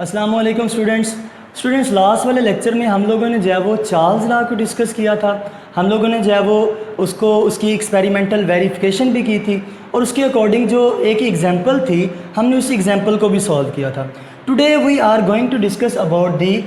अस्सलाम वालेकुम students last वाले लेक्चर में हम लोगों ने जो है वो चार्ल्स लॉ को डिस्कस किया था। हम लोगों ने जो है वो उसकी एक्सपेरिमेंटल वेरिफिकेशन भी की थी और उसके अकॉर्डिंग जो एक एग्जांपल थी हमने उस एग्जांपल को भी सॉल्व किया था। Today we are going to discuss about the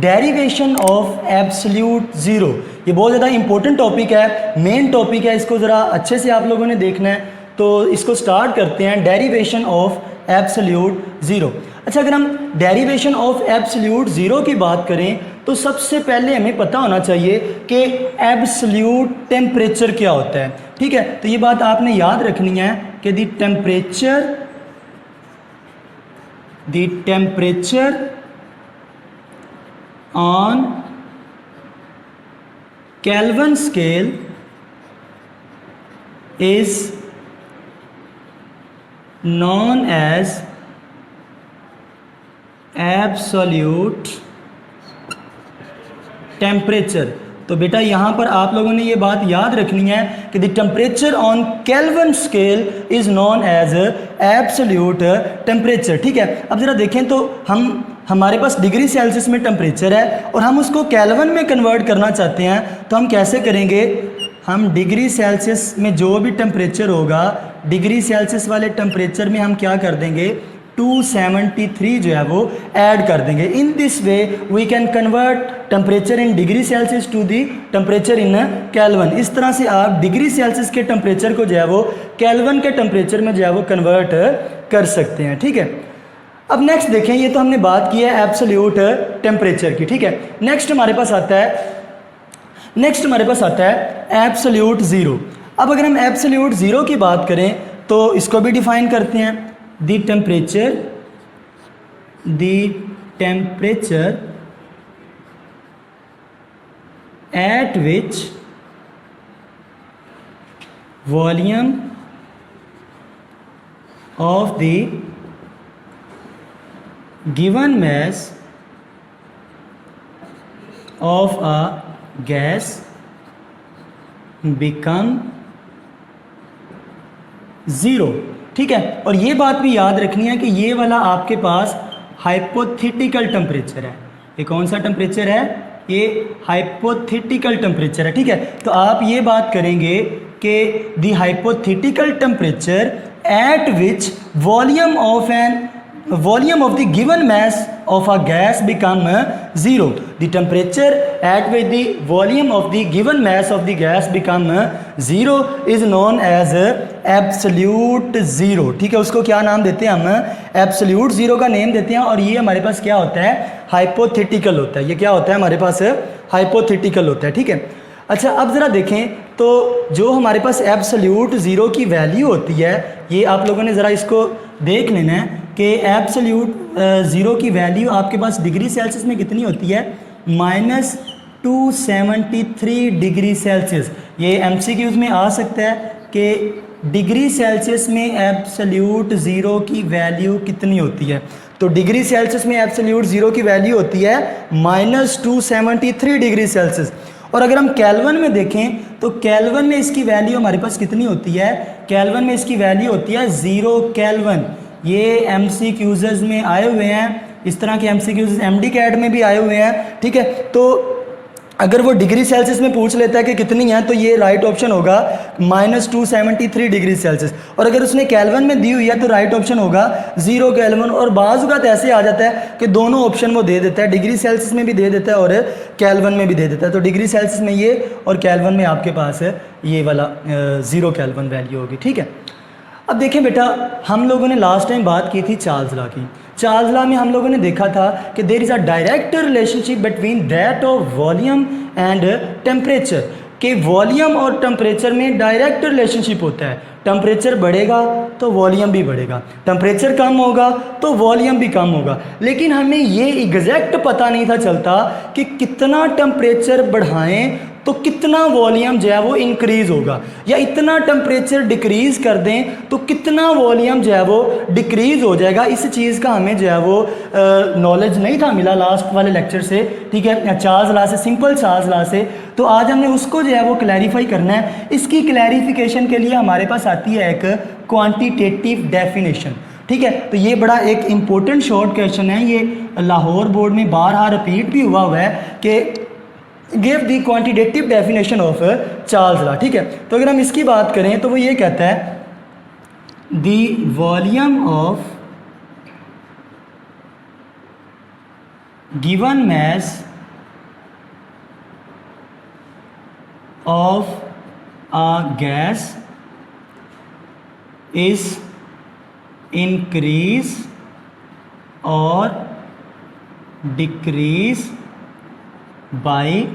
derivation of absolute zero. ये बहुत ज़्यादा इंपॉर्टेंट टॉपिक है, मेन टॉपिक है, इसको ज़रा अच्छे से आप लोगों ने देखना है। तो इसको स्टार्ट करते हैं, डेरिवेशन ऑफ एब्सोल्यूट ज़ीरो। अच्छा, अगर हम डेरिवेशन ऑफ एब्सोल्यूट ज़ीरो की बात करें तो सबसे पहले हमें पता होना चाहिए कि एब्सोल्यूट टेम्परेचर क्या होता है। ठीक है, तो ये बात आपने याद रखनी है कि the temperature on Kelvin scale is known as absolute temperature. तो बेटा यहाँ पर आप लोगों ने ये बात याद रखनी है कि the temperature on Kelvin scale is known as absolute temperature. ठीक है, अब ज़रा देखें तो हमारे पास डिग्री सेल्सियस में टेम्परेचर है और हम उसको केल्विन में कन्वर्ट करना चाहते हैं, तो हम कैसे करेंगे? हम डिग्री सेल्सियस में जो भी टेम्परेचर होगा, डिग्री सेल्सियस वाले टेम्परेचर में हम क्या कर देंगे? 273 जो है वो ऐड कर देंगे। In this way we can convert temperature in degree Celsius to the temperature in Kelvin. इस तरह से आप डिग्री सेल्सियस के टेम्परेचर को जो है वो केल्विन के टेम्परेचर में जो है वो कन्वर्ट कर सकते हैं। ठीक है, अब नेक्स्ट देखें, ये तो हमने बात की है एब्सोल्यूट टेम्परेचर की। ठीक है, नेक्स्ट हमारे पास आता है एब्सोल्यूट ज़ीरो। अब अगर हम एब्सोल्यूट ज़ीरो की बात करें तो इसको भी डिफाइन करते हैं, the temperature at which volume of the given mass of a gas become zero. ठीक है, और ये बात भी याद रखनी है कि ये वाला आपके पास हाइपोथेटिकल टेम्परेचर है। ये कौन सा टेम्परेचर है? ये हाइपोथेटिकल टेम्परेचर है। ठीक है, तो आप ये बात करेंगे कि the hypothetical temperature at which volume of the given mass of a gas become zero. The temperature at which the volume of the given mass of the gas become zero is known as absolute zero. ठीक है, उसको क्या नाम देते हैं? हम absolute zero का name देते हैं। और ये हमारे पास क्या होता है? हाइपोथेटिकल होता है। ये क्या होता है? हमारे पास हाइपोथेटिकल होता है। ठीक है, अच्छा, अब ज़रा देखें तो जो हमारे पास एब्सोल्यूट ज़ीरो की वैल्यू होती है, ये आप लोगों ने ज़रा इसको देख लेना है कि एब्सोल्यूट ज़ीरो की वैल्यू आपके पास डिग्री सेल्सियस में कितनी होती है? -273 डिग्री सेल्सियस। ये MCQs में आ सकता है कि डिग्री सेल्सियस में एब्सोल्यूट ज़ीरो की वैल्यू कितनी होती है। तो डिग्री सेल्सियस में एब्सोल्यूट ज़ीरो की वैल्यू होती है -273 डिग्री सेल्सियस। और अगर हम केल्विन में देखें तो केल्विन में इसकी वैल्यू हमारे पास कितनी होती है? केल्विन में इसकी वैल्यू होती है 0 केल्विन। ये MCQs में आए हुए हैं, इस तरह के MCQs MDCAT में भी आए हुए हैं। ठीक है, तो अगर वो डिग्री सेल्सियस में पूछ लेता है कि कितनी है, तो ये राइट ऑप्शन होगा -273 डिग्री सेल्सियस। और अगर उसने केल्विन में दी हुई है तो राइट ऑप्शन होगा 0 केल्विन। और बाज़ औक़ात ऐसे आ जाता है कि दोनों ऑप्शन वो दे देता है, डिग्री सेल्सियस में भी दे देता है और केल्विन में भी दे देता है। तो डिग्री सेल्सियस में ये और केल्विन में आपके पास ये वाला 0 केल्विन वैल्यू होगी। ठीक है, अब देखें बेटा, हम लोगों ने लास्ट टाइम बात की थी चार्ल्स लॉ की। चार्ल्स लॉ में हम लोगों ने देखा था कि there is a direct relationship between that of volume and temperature, कि वॉल्यूम और टेम्परेचर में डायरेक्ट रिलेशनशिप होता है। टेम्परेचर बढ़ेगा तो वॉल्यूम भी बढ़ेगा, टेम्परेचर कम होगा तो वॉल्यूम भी कम होगा। लेकिन हमें ये एग्जैक्ट पता नहीं था चलता कि कितना टेम्परेचर बढ़ाएं तो कितना वॉल्यूम जो है वो इंक्रीज़ होगा, या इतना टेम्परेचर डिक्रीज़ कर दें तो कितना वॉल्यूम जो है वो डिक्रीज़ हो जाएगा। इस चीज़ का हमें जो है वो नॉलेज नहीं था मिला लास्ट वाले लेक्चर से। ठीक है, चार्ल्स लॉ से, सिंपल चार्ल्स लॉ से। तो आज हमने उसको जो है वो क्लैरिफाई करना है। इसकी क्लैरिफिकेशन के लिए हमारे पास आती है एक क्वांटिटेटिव डेफिनेशन। ठीक है। तो ये बड़ा एक इम्पोर्टेंट शॉर्ट क्वेश्चन है, ये लाहौर बोर्ड में बारहा रिपीट भी हुआ है कि give the quantitative definition of Charles law. ठीक है, तो अगर हम इसकी बात करें तो वो ये कहता है the volume of given mass of a gas is increase or decrease by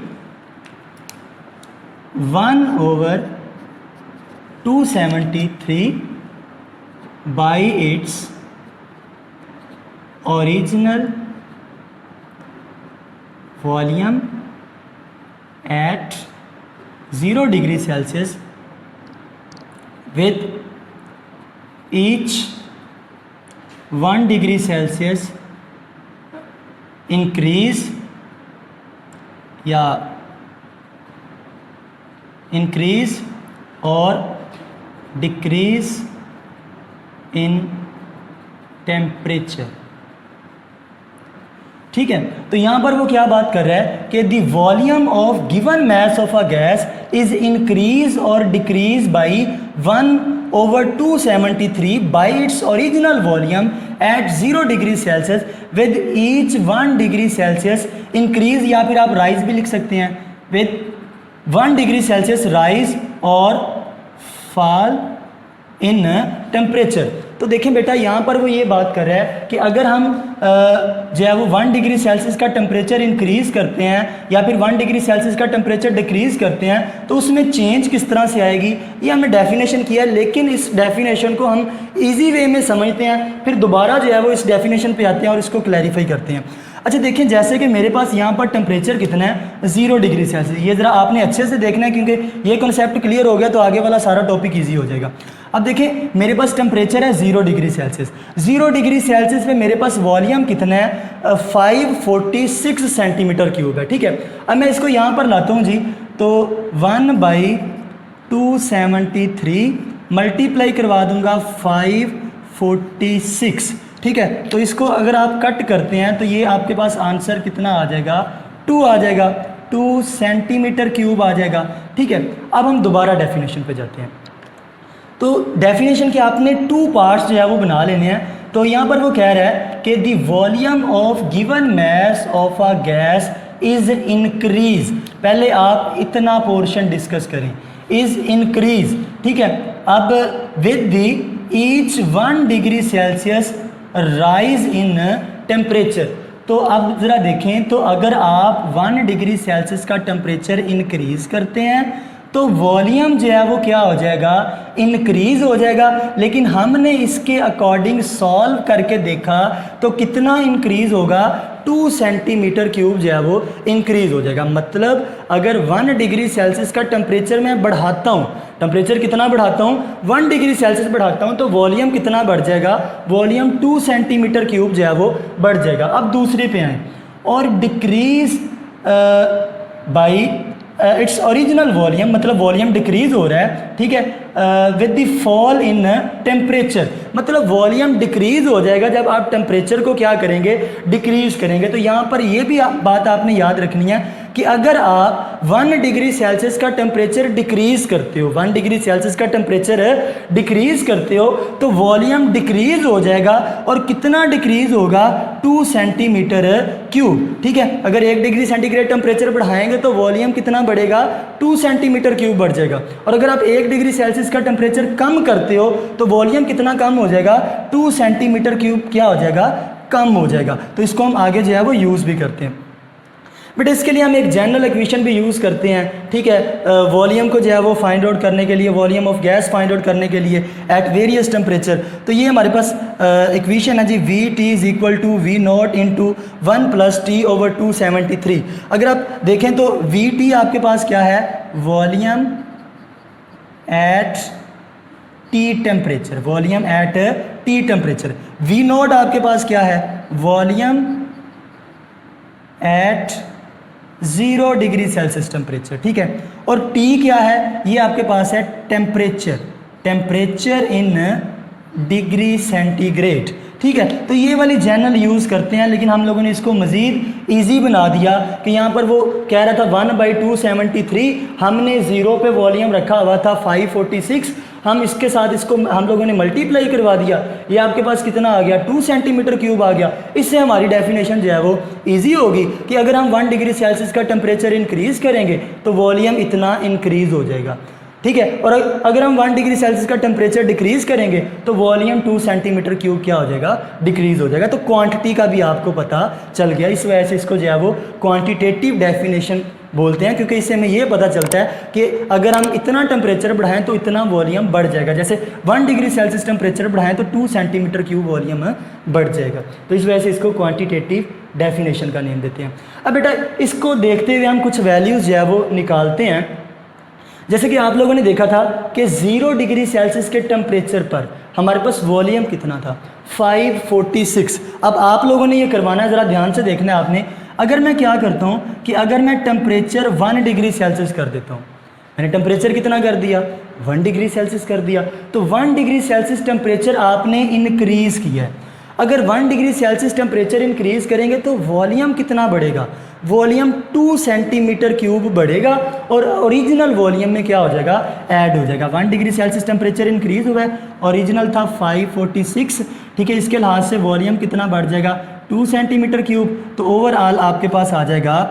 1/273 by its original volume at 0 degree Celsius with each 1 degree Celsius increase या increase or decrease in temperature। ठीक है, तो यहाँ पर वो क्या बात कर रहा है कि the volume of given mass of a gas is increase और decrease by 1/273 by its original volume at 0 degree Celsius with each 1 degree Celsius increase, या फिर आप राइज भी लिख सकते हैं, विद 1 डिग्री सेल्सियस राइज और फॉल इन टेम्परेचर। तो देखें बेटा, यहाँ पर वो ये बात कर रहा है कि अगर हम जो है वो 1 डिग्री सेल्सियस का टेम्परेचर इंक्रीज़ करते हैं या फिर 1 डिग्री सेल्सियस का टेम्परेचर डिक्रीज़ करते हैं तो उसमें चेंज किस तरह से आएगी, ये हमने डेफिनेशन किया। लेकिन इस डेफिनेशन को हम इजी वे में समझते हैं, फिर दोबारा जो है वो इस डेफिनेशन पे आते हैं और इसको क्लैरिफाई करते हैं। अच्छा देखें, जैसे कि मेरे पास यहाँ पर टेम्परेचर कितना है 0 डिग्री सेल्सियस, ये ज़रा आपने अच्छे से देखना है क्योंकि ये कॉन्सेप्ट क्लियर हो गया तो आगे वाला सारा टॉपिक ईजी हो जाएगा। अब देखें, मेरे पास टेम्परेचर है 0 डिग्री सेल्सियस, 0 डिग्री सेल्सियस पे मेरे पास वॉल्यूम कितना है 546 सेंटीमीटर क्यूब है। ठीक है, अब मैं इसको यहाँ पर लाता हूँ जी, तो 1/273 मल्टीप्लाई करवा दूंगा 546। ठीक है, तो इसको अगर आप कट करते हैं तो ये आपके पास आंसर कितना आ जाएगा, 2 आ जाएगा, 2 सेंटीमीटर क्यूब आ जाएगा। ठीक है, अब हम दोबारा डेफिनेशन पे जाते हैं। तो डेफिनेशन के आपने 2 पार्ट्स जो है वो बना लेने हैं। तो यहाँ पर वो कह रहा है कि the volume of given mass of a gas is increase, पहले आप इतना पोर्शन डिस्कस करें, इज इंक्रीज। ठीक है, अब with the each 1 degree Celsius rise in temperature. तो अब ज़रा देखें, तो अगर आप 1 डिग्री सेल्सियस का टेम्परेचर इंक्रीज़ करते हैं तो वॉल्यूम जो है वो क्या हो जाएगा, इंक्रीज़ हो जाएगा। लेकिन हमने इसके अकॉर्डिंग सॉल्व करके देखा तो कितना इंक्रीज़ होगा, 2 सेंटीमीटर क्यूब जो है वो इंक्रीज़ हो जाएगा। मतलब अगर 1 डिग्री सेल्सियस का टेम्परेचर मैं बढ़ाता हूँ, टेम्परेचर कितना बढ़ाता हूँ, 1 डिग्री सेल्सियस बढ़ाता हूँ, तो वॉल्यूम कितना बढ़ जाएगा, वॉल्यूम 2 सेंटीमीटर क्यूब जो है वो बढ़ जाएगा। अब दूसरे पे आएँ, और decrease by its original volume, मतलब वॉल्यूम डिक्रीज़ हो रहा है। ठीक है, with the fall in temperature, मतलब वॉल्यूम डिक्रीज़ हो जाएगा जब आप टेम्परेचर को क्या करेंगे, डिक्रीज़ करेंगे। तो यहाँ पर ये भी बात आपने याद रखनी है कि अगर आप 1 डिग्री सेल्सियस का टेम्परेचर डिक्रीज़ करते हो, 1 डिग्री सेल्सियस का टेम्परेचर डिक्रीज़ करते हो तो वॉल्यूम डिक्रीज़ हो जाएगा, और कितना डिक्रीज़ होगा, 2 सेंटीमीटर क्यूब। ठीक है, अगर 1 डिग्री सेंटीग्रेड टेम्परेचर बढ़ाएंगे तो वॉल्यूम कितना बढ़ेगा, 2 सेंटीमीटर क्यूब बढ़ जाएगा। और अगर आप 1 डिग्री सेल्सियस का टेम्परेचर कम करते हो तो वॉल्यूम कितना कम हो जाएगा, 2 सेंटीमीटर क्यूब क्या हो जाएगा, कम हो जाएगा। तो इसको हम आगे जो है वो यूज़ भी करते हैं। बट इसके लिए हम एक जनरल इक्वेशन भी यूज़ करते हैं। ठीक है, वॉल्यूम को जो है वो फाइंड आउट करने के लिए, volume of gas find out करने के लिए एट वेरियस टेम्परेचर। तो ये हमारे पास इक्वेशन है ji, V T is equal to V not into 1 + T/273। अगर आप देखें तो वी टी आपके पास क्या है, volume at T temperature, volume at T temperature. We not आपके पास क्या है, volume at 0 degree Celsius temperature. ठीक है, और T क्या है, ये आपके पास है temperature, temperature in degree centigrade. ठीक है, तो ये वाली जनरल यूज़ करते हैं, लेकिन हम लोगों ने इसको मज़ीद ईजी बना दिया कि यहाँ पर वो कह रहा था 1/273, हमने ज़ीरो पे वॉल्यूम रखा हुआ था 546, हम इसके साथ इसको हम लोगों ने मल्टीप्लाई करवा दिया, ये आपके पास कितना आ गया 2 सेंटीमीटर क्यूब आ गया। इससे हमारी डेफिनेशन जो है वो ईजी होगी कि अगर हम 1 डिग्री सेल्सियस का टेम्परेचर इंक्रीज़ करेंगे तो वॉल्यूम इतना इंक्रीज़ हो जाएगा। ठीक है, और अगर हम 1 डिग्री सेल्सियस का टेम्परेचर डिक्रीज़ करेंगे तो वॉल्यूम 2 सेंटीमीटर क्यूब क्या हो जाएगा, डिक्रीज़ हो जाएगा। तो क्वांटिटी का भी आपको पता चल गया। इस वजह से इसको जो है वो क्वांटिटेटिव डेफिनेशन बोलते हैं, क्योंकि इससे हमें ये पता चलता है कि अगर हम इतना टेम्परेचर बढ़ाएं तो इतना वॉल्यूम बढ़ जाएगा। जैसे 1 डिग्री सेल्सियस टेम्परेचर बढ़ाएं तो 2 सेंटीमीटर क्यूब वॉल्यूम बढ़ जाएगा। तो इस वजह से इसको क्वांटिटेटिव डेफिनेशन का नेम देते हैं। अब बेटा इसको देखते हुए हम कुछ वैल्यूज़ जो है वो निकालते हैं। जैसे कि आप लोगों ने देखा था कि 0 डिग्री सेल्सियस के टेम्परेचर पर हमारे पास वॉल्यूम कितना था, 546। अब आप लोगों ने ये करवाना है, ज़रा ध्यान से देखना है आपने। अगर मैं क्या करता हूँ कि अगर मैं टेम्परेचर 1 डिग्री सेल्सियस कर देता हूँ, मैंने टेम्परेचर कितना कर दिया, 1 डिग्री सेल्सियस कर दिया, तो 1 डिग्री सेल्सियस टेम्परेचर आपने इंक्रीज़ किया है। अगर 1 डिग्री सेल्सियस टेम्परेचर इंक्रीज़ करेंगे तो वॉल्यूम कितना बढ़ेगा, वॉल्यूम 2 सेंटीमीटर क्यूब बढ़ेगा और ओरिजिनल वॉल्यूम में क्या हो जाएगा, ऐड हो जाएगा। 1 डिग्री सेल्सियस टेम्परेचर इंक्रीज़ हुआ है, ओरिजिनल था 546। ठीक है, इसके लिहाज से वॉल्यूम कितना बढ़ जाएगा, 2 सेंटीमीटर क्यूब। तो ओवरऑल आपके पास आ जाएगा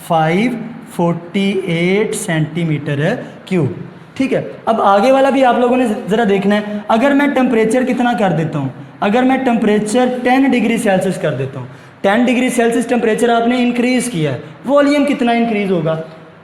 548 सेंटीमीटर क्यूब। ठीक है, अब आगे वाला भी आप लोगों ने ज़रा देखना है। अगर मैं टेम्परेचर कितना कर देता हूँ, अगर मैं टेम्परेचर 10 डिग्री सेल्सियस कर देता हूँ, 10 डिग्री सेल्सियस टेम्परेचर आपने इंक्रीज़ किया है, वॉल्यूम कितना इंक्रीज़ होगा,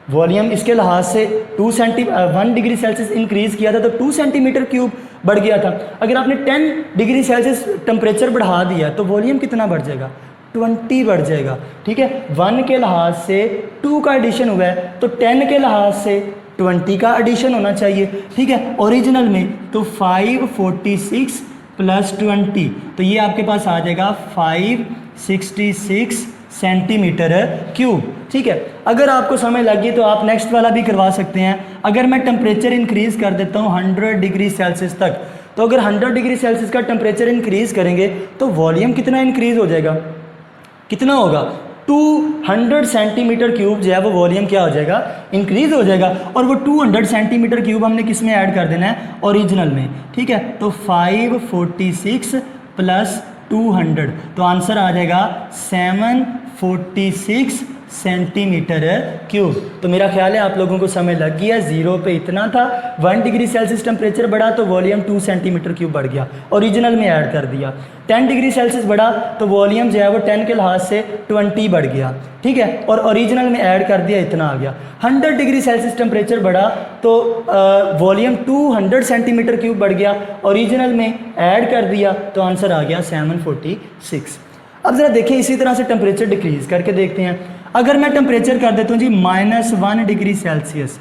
वॉल्यूम इसके लिहाज से 1 डिग्री सेल्सियस इंक्रीज़ किया था तो 2 सेंटीमीटर क्यूब बढ़ गया था। अगर आपने 10 डिग्री सेल्सियस टेम्परेचर बढ़ा दिया तो वॉल्यूम कितना बढ़ जाएगा, 20 बढ़ जाएगा। ठीक है, 1 के लिहाज से 2 का एडिशन हुआ है तो 10 के लिहाज से 20 का एडिशन होना चाहिए। ठीक है, ओरिजिनल में तो 546 प्लस 20, तो ये आपके पास आ जाएगा 566 सेंटीमीटर क्यूब। ठीक है, अगर आपको समय लगी तो आप नेक्स्ट वाला भी करवा सकते हैं। अगर मैं टेम्परेचर इंक्रीज़ कर देता हूँ 100 डिग्री सेल्सियस तक, तो अगर 100 डिग्री सेल्सियस का टेम्परेचर इंक्रीज़ करेंगे तो वॉल्यूम कितना इंक्रीज़ हो जाएगा, कितना होगा, 200 सेंटीमीटर क्यूब जो है वो वॉल्यूम क्या हो जाएगा, इंक्रीज़ हो जाएगा। और वो 200 सेंटीमीटर क्यूब हमने किस में ऐड कर देना है, ओरिजिनल में। ठीक है, तो 546 प्लस 200, तो आंसर आ जाएगा 746 सेंटीमीटर क्यूब। तो मेरा ख्याल है आप लोगों को समय लग गया। 0 पे इतना था, 1 डिग्री सेल्सियस टेम्परेचर बढ़ा तो वॉल्यूम 2 सेंटीमीटर क्यूब बढ़ गया, ओरिजिनल में ऐड कर दिया। 10 डिग्री सेल्सियस बढ़ा तो वॉल्यूम जो है वो 10 के लिहाज से 20 बढ़ गया। ठीक है, और ओरिजिनल में ऐड कर दिया, इतना आ गया। 100 डिग्री सेल्सियस टेम्परेचर बढ़ा तो वॉल्यूम 200 सेंटीमीटर क्यूब बढ़ गया, ओरिजिनल में ऐड कर दिया तो आंसर आ गया 746। अब ज़रा देखिए इसी तरह से टेम्परेचर डिक्रीज़ करके देखते हैं। अगर मैं टेम्परेचर कर देता हूँ जी -1 डिग्री सेल्सियस,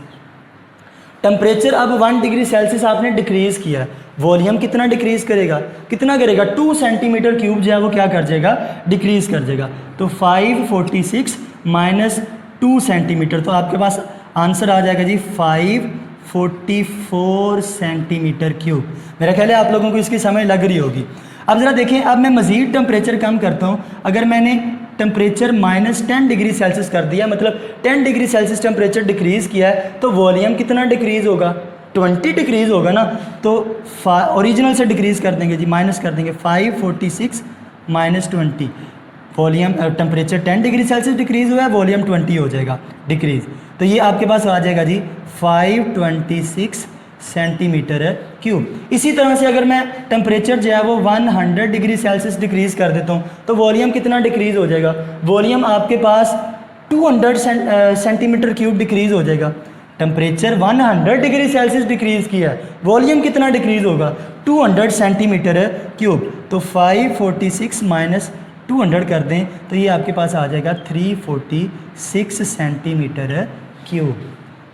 टेम्परेचर अब 1 डिग्री सेल्सियस आपने डिक्रीज़ किया, वॉल्यूम कितना डिक्रीज़ करेगा, कितना करेगा, 2 सेंटीमीटर क्यूब जो है वो क्या कर जाएगा, डिक्रीज़ कर जाएगा। तो 546 माइनस 2 सेंटीमीटर, तो आपके पास आंसर आ जाएगा जी 544 सेंटीमीटर क्यूब। मेरा ख्याल है आप लोगों को इसकी समझ लग रही होगी। अब ज़रा देखें, अब मैं मज़ीद टेम्परेचर कम करता हूँ। अगर मैंने टेम्परेचर -10 डिग्री सेल्सियस कर दिया, मतलब 10 डिग्री सेल्सियस टेम्परेचर डिक्रीज़ किया है, तो वॉल्यूम कितना डिक्रीज़ होगा, 20 डिक्रीज़ होगा ना। तो ओरिजिनल से डिक्रीज़ कर देंगे जी, माइनस कर देंगे 546 minus 20, volume temperature 10 degree Celsius decrease हुआ है, वॉल्यूम 20 हो जाएगा डिक्रीज़। तो ये आपके पास आ जाएगा जी 526 सेंटीमीटर क्यूब। इसी तरह से अगर मैं टेम्परेचर जो है वो 100 डिग्री सेल्सियस डिक्रीज़ कर देता हूँ तो वॉल्यूम कितना डिक्रीज़ हो जाएगा, वॉल्यूम आपके पास 200 सेंटीमीटर क्यूब डिक्रीज़ हो जाएगा। टेम्परेचर 100 डिग्री सेल्सियस डिक्रीज़ किया है, वॉल्यूम कितना डिक्रीज़ होगा, 200 सेंटीमीटर क्यूब। तो 546 माइनस 200 कर दें तो ये आपके पास आ जाएगा 346 सेंटीमीटर क्यूब।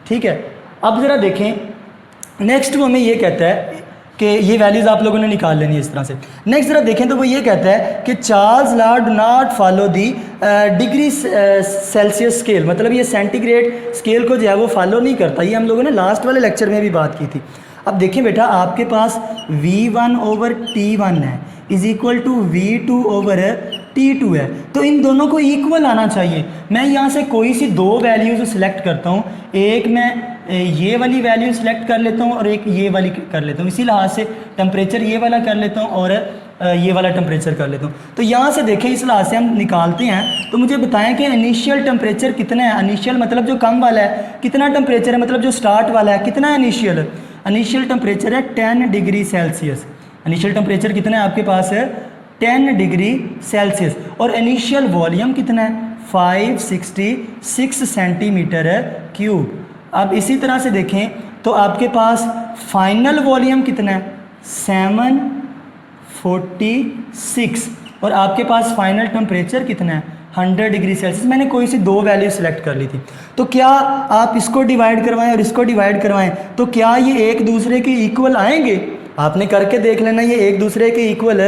ठीक है, अब ज़रा देखें नेक्स्ट वो हमें ये कहता है कि ये वैल्यूज़ आप लोगों ने निकाल लेनी है इस तरह से। नेक्स्ट ज़रा देखें तो वो ये कहता है कि Charles law do not follow the degree Celsius scale, मतलब ये सेंटीग्रेड स्केल को जो है वो फॉलो नहीं करता। ये हम लोगों ने लास्ट वाले लेक्चर में भी बात की थी। अब देखिए बेटा, आपके पास V1 ओवर T1 है is equal to V2 over T2 है, तो इन दोनों को इक्वल आना चाहिए। मैं यहाँ से कोई सी दो वैल्यूज़ सेलेक्ट करता हूँ, एक मैं ये वाली वैल्यू सेलेक्ट कर लेता हूँ और एक ये वाली कर लेता हूँ। इसी लिहाज से टेम्परेचर ये वाला कर लेता हूँ और ये वाला टेम्परेचर कर लेता हूँ। तो यहाँ से देखें, इस लिहाज से हम निकालते हैं। तो मुझे बताएं कि इनिशियल टेम्परेचर कितना है। इनिशियल मतलब जो कम वाला है, कितना टेम्परेचर है मतलब जो स्टार्ट वाला है, कितना है इनिशियल। इनिशियल टेम्परेचर है 10 डिग्री सेल्सियस। इनिशियल टेम्परेचर कितना है आपके पास है 10 डिग्री सेल्सियस। और इनिशियल वॉल्यूम कितना है 566 सेंटीमीटर क्यूब। अब इसी तरह से देखें तो आपके पास फाइनल वॉल्यूम कितना है 746 और आपके पास फाइनल टेम्परेचर कितना है 100 डिग्री सेल्सियस। मैंने कोई सी दो वैल्यू सेलेक्ट कर ली थी। तो क्या आप इसको डिवाइड करवाएं और इसको डिवाइड करवाएं तो क्या ये एक दूसरे के इक्वल आएंगे? आपने करके देख लेना, ये एक दूसरे के इक्वल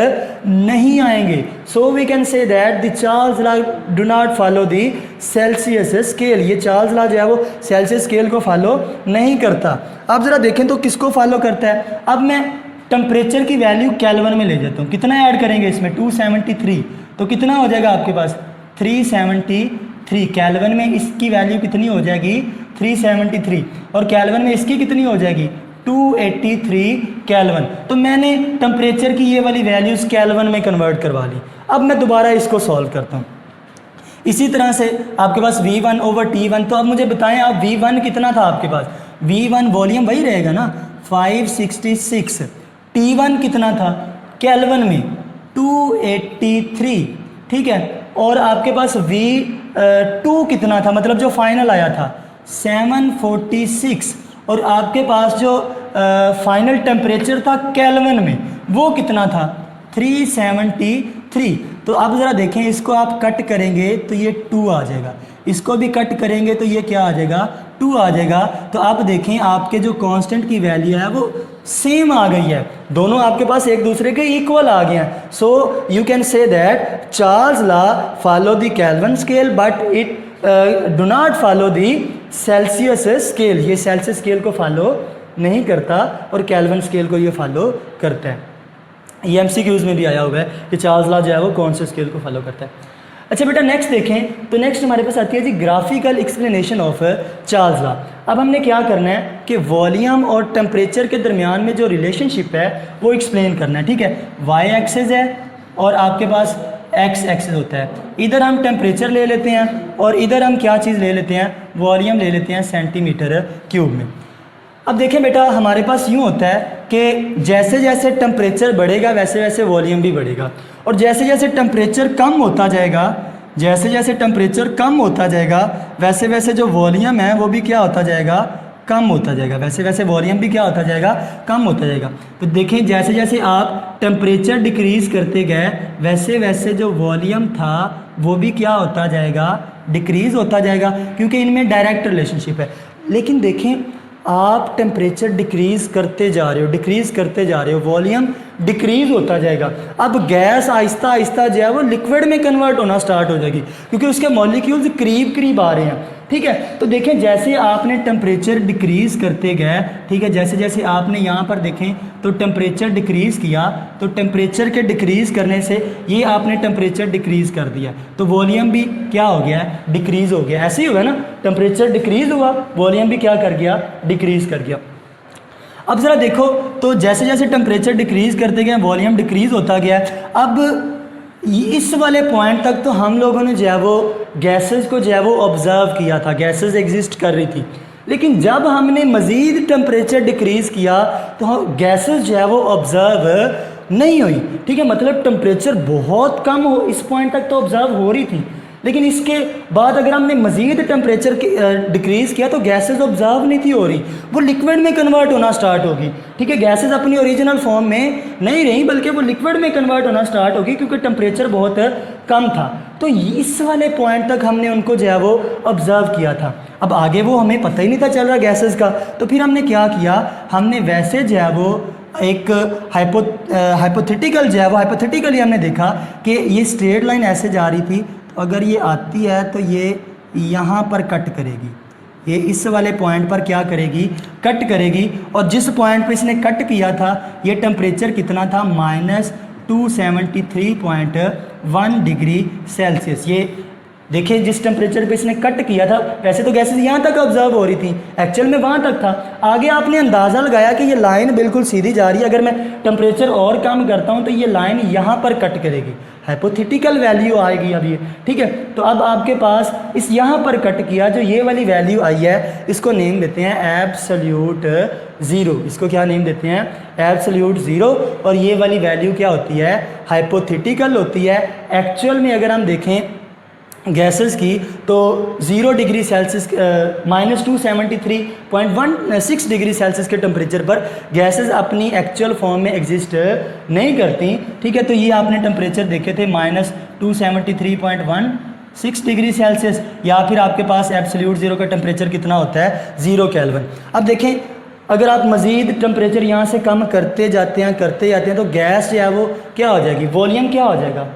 नहीं आएंगे। So we can say that the Charles law do not follow the Celsius scale. ये चार्ल्स लॉ जो है वो सेल्सियस स्केल को फॉलो नहीं करता। अब ज़रा देखें तो किसको फॉलो करता है। अब मैं टेम्परेचर की वैल्यू केल्विन में ले जाता हूँ। कितना ऐड करेंगे इसमें 273, तो कितना हो जाएगा आपके पास 373। केल्विन में इसकी वैल्यू कितनी हो जाएगी 373 और केल्विन में इसकी कितनी हो जाएगी 283 केल्विन। तो मैंने टेम्परेचर की ये वाली वैल्यूज़ केल्विन में कन्वर्ट करवा ली। अब मैं दोबारा इसको सॉल्व करता हूँ। इसी तरह से आपके पास V1 ओवर T1। तो अब मुझे बताएं आप V1 कितना था आपके पास। V1 वॉल्यूम वही रहेगा ना 566। T1 कितना था केल्विन में 283, ठीक है। और आपके पास V2 कितना था मतलब जो फाइनल आया था 746 और आपके पास जो फाइनल टेम्परेचर था केल्विन में वो कितना था 373। तो अब ज़रा देखें, इसको आप कट करेंगे तो ये 2 आ जाएगा, इसको भी कट करेंगे तो ये क्या आ जाएगा 2 आ जाएगा। तो आप देखें आपके जो कांस्टेंट की वैल्यू है वो सेम आ गई है, दोनों आपके पास एक दूसरे के इक्वल आ गए हैं। So you can say that Charles law follow the kelvin scale but it do not follow the Celsius scale. ये सेल्सियस स्केल को फॉलो नहीं करता और केल्विन स्केल को ये फॉलो करता है। ये MCQs में भी आया हुआ है कि चार्ल्स लॉ जो है वो कौन से स्केल को फॉलो करता है। अच्छा बेटा, नेक्स्ट देखें तो नेक्स्ट हमारे पास आती है ji graphical explanation of Charles law. अब हमने क्या करना है कि वॉल्यूम और टेम्परेचर के दरमियान में जो रिलेशनशिप है वो एक्सप्लेन करना है, ठीक है। वाई एक्सिस है और आपके पास एक्स एक्सिस होता है। इधर हम टेम्परेचर ले लेते हैं और इधर हम क्या चीज़ ले लेते हैं वॉल्यूम ले लेते हैं सेंटीमीटर क्यूब में। अब देखें बेटा, हमारे पास यूँ होता है कि जैसे जैसे टेम्परेचर बढ़ेगा वैसे वैसे वॉल्यूम भी बढ़ेगा और जैसे जैसे टेम्परेचर कम होता जाएगा, जैसे जैसे टेम्परेचर कम होता जाएगा वैसे वैसे जो वॉल्यूम है वो भी क्या होता जाएगा कम होता जाएगा, वैसे वैसे वॉल्यूम भी क्या होता जाएगा कम होता जाएगा। तो देखें जैसे जैसे आप टेम्परेचर डिक्रीज़ करते गए वैसे वैसे जो वॉल्यूम था वो भी क्या होता जाएगा डिक्रीज़ होता जाएगा, क्योंकि इनमें डायरेक्ट रिलेशनशिप है। लेकिन देखें आप टेम्परेचर डिक्रीज़ करते जा रहे हो, डिक्रीज़ करते जा रहे हो, वॉल्यूम डिक्रीज़ होता जाएगा। अब गैस आहिस्ता आहिस्ता जो है वो लिक्विड में कन्वर्ट होना स्टार्ट हो जाएगी क्योंकि उसके मॉलिक्यूल्स करीब करीब आ रहे हैं, ठीक है। तो देखें जैसे आपने टेम्परेचर डिक्रीज़ करते गए, ठीक है, जैसे जैसे आपने यहाँ पर देखें तो टेम्परेचर डिक्रीज़ किया तो टेम्परेचर के डिक्रीज़ करने से ये आपने टेम्परेचर डिक्रीज़ कर दिया तो वॉल्यूम भी क्या हो गया है डिक्रीज़ हो गया। ऐसे ही होगा ना, टेम्परेचर डिक्रीज़ हुआ वॉल्यूम भी क्या कर गया डिक्रीज़ कर गया। अब ज़रा देखो तो जैसे जैसे टेम्परेचर डिक्रीज़ करते गए वॉल्यूम डिक्रीज़ होता गया। अब इस वाले पॉइंट तक तो हम लोगों ने जो है वो गैसेस को जो है वो ऑब्ज़र्व किया था, गैसेस एग्जिस्ट कर रही थी। लेकिन जब हमने मज़ीद टेम्परेचर डिक्रीज़ किया तो गैसेस जो है वो ऑब्ज़र्व नहीं हुई, ठीक है। मतलब टेम्परेचर बहुत कम हो इस पॉइंट तक तो ऑब्ज़र्व हो रही थी, लेकिन इसके बाद अगर हमने मज़ीद टेम्परेचर डिक्रीज़ किया तो गैसेस ऑब्ज़र्व नहीं थी हो रही, वो लिक्विड में कन्वर्ट होना स्टार्ट होगी, ठीक है। गैसेस अपनी ओरिजिनल फॉर्म में नहीं रही बल्कि वो लिक्विड में कन्वर्ट होना स्टार्ट होगी क्योंकि टेम्परेचर बहुत कम था। तो इस वाले पॉइंट तक हमने उनको जो है वो ऑब्ज़र्व किया था। अब आगे वो हमें पता ही नहीं था चल रहा गैसेस का, तो फिर हमने क्या किया, हमने वैसे जो है वो एक हाइपोथेटिकल जो है वो हाइपोथेटिकली हमने देखा कि ये स्ट्रेट लाइन ऐसे जा रही थी, अगर ये आती है तो ये यहाँ पर कट करेगी, ये इस वाले पॉइंट पर क्या करेगी, कट करेगी। और जिस पॉइंट पे इसने कट किया था ये टेम्परेचर कितना था, -273.1 डिग्री सेल्सियस। ये देखिए जिस टेम्परेचर पे इसने कट किया था, वैसे तो गैसेस यहाँ तक ऑब्जर्व हो रही थी, एक्चुअल में वहाँ तक था। आगे आपने अंदाज़ा लगाया कि ये लाइन बिल्कुल सीधी जा रही है, अगर मैं टेम्परेचर और कम करता हूँ तो ये लाइन यहाँ पर कट करेगी, हाइपोथेटिकल वैल्यू आएगी अब ये, ठीक है। तो अब आपके पास इस यहाँ पर कट किया, जो ये वाली वैल्यू आई है इसको नेम देते हैं एब्सोल्यूट ज़ीरो। इसको क्या नेम देते हैं, एब्सोल्यूट ज़ीरो। और ये वाली वैल्यू क्या होती है, हाइपोथेटिकल होती है। एक्चुअल में अगर हम देखें गैसेस की तो 0 डिग्री सेल्सियस -273.16 डिग्री सेल्सियस के टेम्परेचर पर गैसेस अपनी एक्चुअल फॉर्म में एग्जिस्ट नहीं करती, ठीक है। तो ये आपने टेम्परेचर देखे थे -273.16 डिग्री सेल्सियस, या फिर आपके पास एब्सोल्यूट ज़ीरो का टेम्परेचर कितना होता है, 0 केल्विन। अब देखें अगर आप मज़ीद टेम्परेचर यहाँ से कम करते जाते हैं तो गैस जो है वो क्या हो जाएगी, वॉल्यूम क्या हो जाएगा,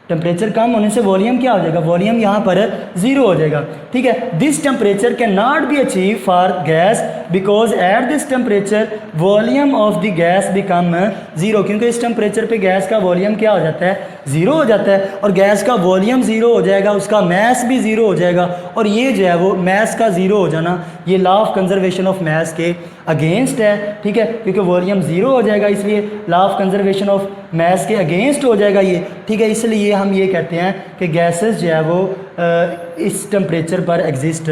टेम्परेचर कम होने से वॉल्यूम क्या हो जाएगा, वॉल्यूम यहाँ पर 0 हो जाएगा, ठीक है। This temperature can not be achieve for gas because at this temperature volume of the gas become 0, क्योंकि इस टेम्परेचर पे गैस का वॉल्यूम क्या हो जाता है, 0 हो जाता है। और गैस का वॉल्यूम 0 हो जाएगा, उसका मैस भी 0 हो जाएगा। और ये जो है वो मैस का 0 हो जाना ये law of conservation of mass के अगेंस्ट है, ठीक है, क्योंकि वॉल्यूम 0 हो जाएगा, इसलिए law of conservation of mass के अगेंस्ट हो जाएगा ये, ठीक है। इसलिए हम ये कहते हैं कि गैसेस जो है वो इस टेम्परेचर पर एग्जिस्ट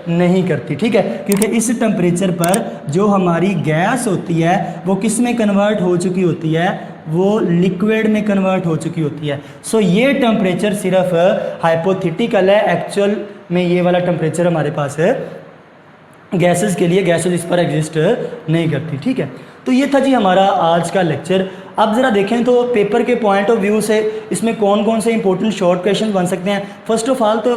नहीं करती, ठीक है, क्योंकि इस टेम्परेचर पर जो हमारी गैस होती है वो किस में कन्वर्ट हो चुकी होती है, वो लिक्विड में कन्वर्ट हो चुकी होती है। सो ये टेम्परेचर सिर्फ हाइपोथेटिकल है, एक्चुअल में ये वाला टेम्परेचर हमारे पास है गैसेस के लिए, गैसेस इस पर एग्जिस्ट नहीं करती, ठीक है। तो ये था जी हमारा आज का लेक्चर। अब ज़रा देखें तो पेपर के पॉइंट ऑफ व्यू से इसमें कौन कौन से इंपॉर्टेंट शॉर्ट क्वेश्चन बन सकते हैं। फर्स्ट ऑफ ऑल तो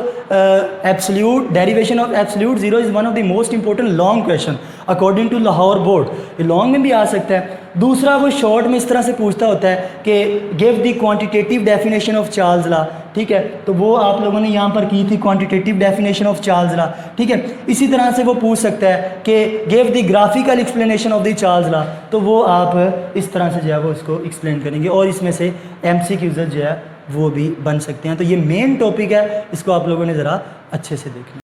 absolute derivation of absolute zero is one of the most important long question according to Lahore board. ये लॉन्ग में भी आ सकता है। दूसरा वो शॉर्ट में इस तरह से पूछता होता है कि give the quantitative definition of Charles law, ठीक है, तो वो आप लोगों ने यहाँ पर की थी quantitative definition of Charles law, ठीक है। इसी तरह से वो पूछ सकता है कि give the graphical explanation of the Charles law, तो वो आप इस तरह से जो है वो इसको एक्सप्लेन करेंगे। और इसमें से MCQs जो है वो भी बन सकते हैं। तो ये मेन टॉपिक है, इसको आप लोगों ने ज़रा अच्छे से देखना।